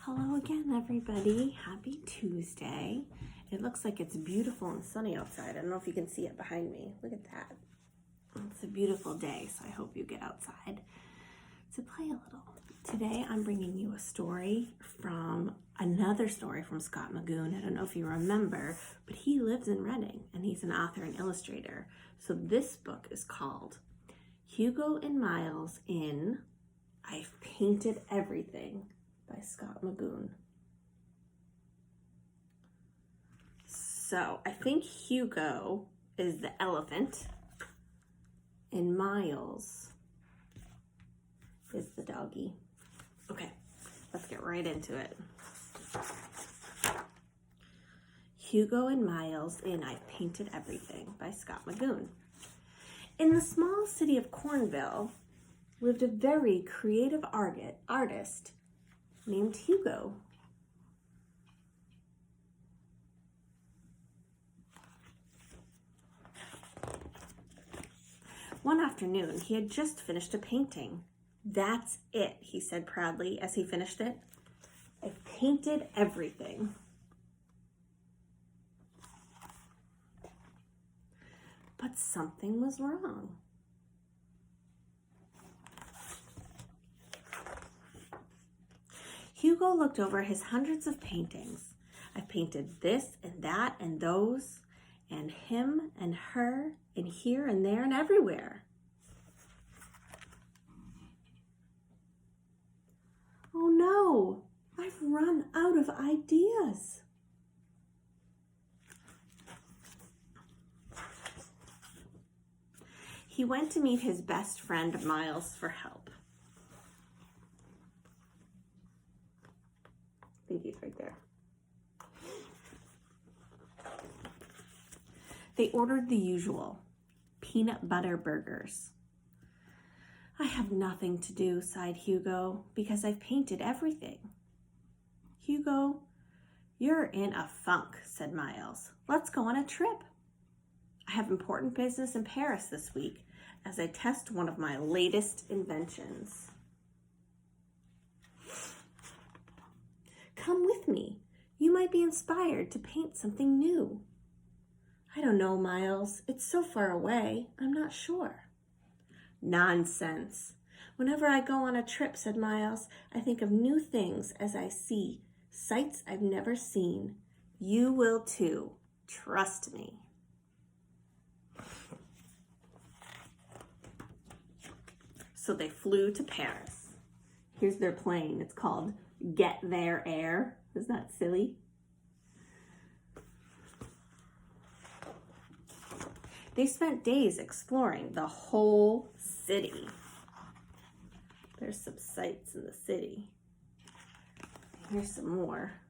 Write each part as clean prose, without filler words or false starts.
Hello again, everybody. Happy Tuesday. It looks like it's beautiful and sunny outside. I don't know if you can see it behind me. Look at that. It's a beautiful day, so I hope you get outside to play a little. Today, I'm bringing you another story from Scott Magoon. I don't know if you remember, but he lives in Reading, and he's an author and illustrator. So this book is called Hugo and Miles in I've Painted Everything by Scott Magoon. So I think Hugo is the elephant and Miles is the doggy. Okay, let's get right into it. Hugo and Miles in I've Painted Everything by Scott Magoon. In the small city of Cornville lived a very creative artist named Hugo. One afternoon, he had just finished a painting. "That's it," he said proudly as he finished it. "I've painted everything." But something was wrong. Hugo looked over his hundreds of paintings. "I've painted this and that and those, and him and her, and here and there and everywhere." "Oh no, I've run out of ideas." He went to meet his best friend Miles for help. I think he's right there. They ordered the usual, peanut butter burgers. "I have nothing to do," sighed Hugo, "because I've painted everything." "Hugo, you're in a funk," said Miles. "Let's go on a trip. I have important business in Paris this week as I test one of my latest inventions." "Come with me. You might be inspired to paint something new." "I don't know, Miles. It's so far away. I'm not sure." "Nonsense. Whenever I go on a trip," said Miles, "I think of new things as I see sights I've never seen. You will too. Trust me." So they flew to Paris. Here's their plane. It's called Get There Air. Isn't that silly? They spent days exploring the whole city. There's some sights in the city. Here's some more.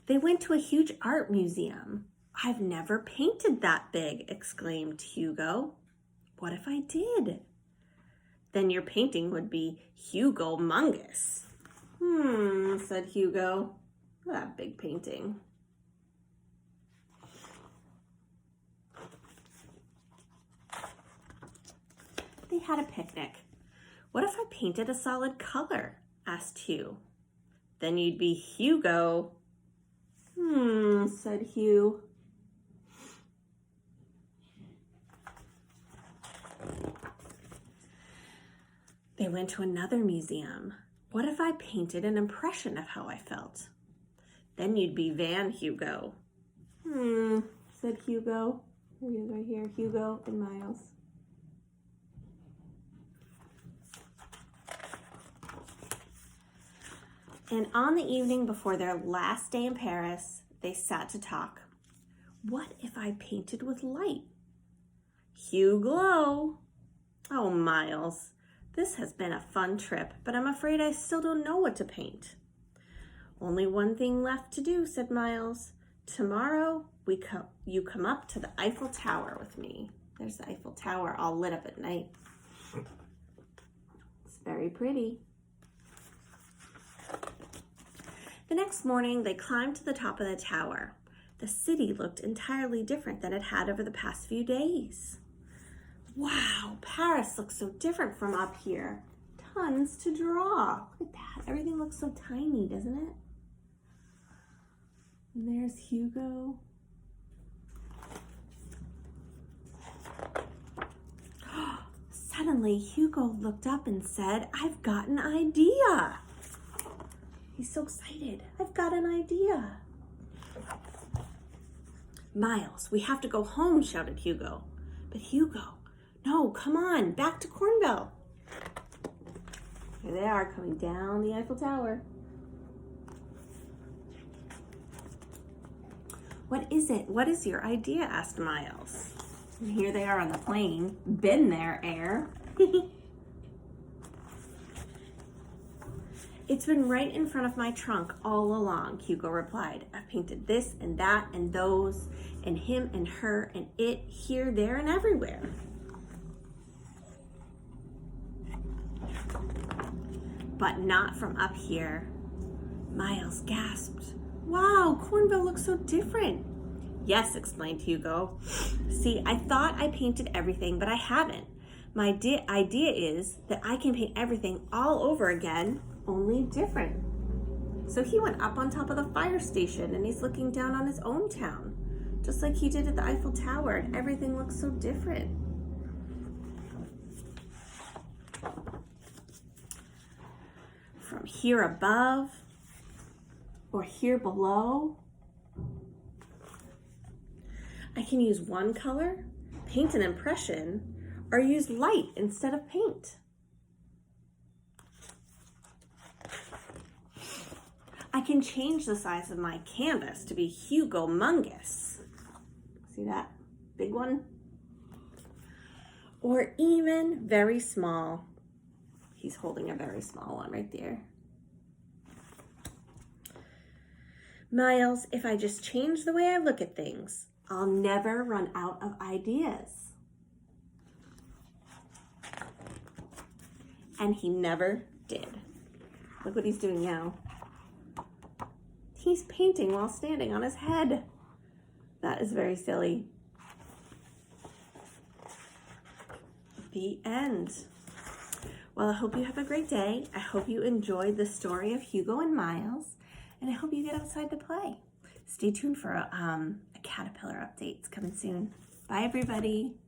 They went to a huge art museum. "I've never painted that big," exclaimed Hugo. "What if I did?" "Then your painting would be Hugo-mongous." Said Hugo. "Look at that big painting." They had a picnic. "What if I painted a solid color?" asked Hugh. "Then you'd be Hugo." Said Hugh. They went to another museum. "What if I painted an impression of how I felt?" "Then you'd be Van Hugo." Said Hugo. Here he is right here, Hugo and Miles. And on the evening before their last day in Paris, they sat to talk. "What if I painted with light?" "Hugo." "Oh, Miles, this has been a fun trip, but I'm afraid I still don't know what to paint." "Only one thing left to do," said Miles. "Tomorrow, you come up to the Eiffel Tower with me." There's the Eiffel Tower all lit up at night. It's very pretty. The next morning, they climbed to the top of the tower. The city looked entirely different than it had over the past few days. "Wow, Paris looks so different from up here. Tons to draw. Look at that. Everything looks so tiny, doesn't it? And there's Hugo. Suddenly, Hugo looked up and said, "I've got an idea." He's so excited. "I've got an idea." "Miles, we have to go home," shouted Hugo. But Hugo, "No, come on, back to Cornville." Here they are coming down the Eiffel Tower. "What is it? What is your idea?" asked Miles. And here they are on the plane. Been there, air. "It's been right in front of my trunk all along," Hugo replied. "I've painted this and that and those and him and her and it here, there, and everywhere." "But not from up here." Miles gasped. "Wow, Cornville looks so different." "Yes," explained Hugo. "See, I thought I painted everything, but I haven't. My idea is that I can paint everything all over again, only different." So he went up on top of the fire station and he's looking down on his own town, just like he did at the Eiffel Tower, and everything looks so different. From here above or here below, I can use one color, paint an impression, or use light instead of paint. I can change the size of my canvas to be Hugo-mongous. See that big one? Or even very small. He's holding a very small one right there. "Miles, if I just change the way I look at things, I'll never run out of ideas." And he never did. Look what he's doing now. He's painting while standing on his head. That is very silly. The end. Well, I hope you have a great day. I hope you enjoyed the story of Hugo and Miles, and I hope you get outside to play. Stay tuned for a caterpillar update. It's coming soon. Bye, everybody.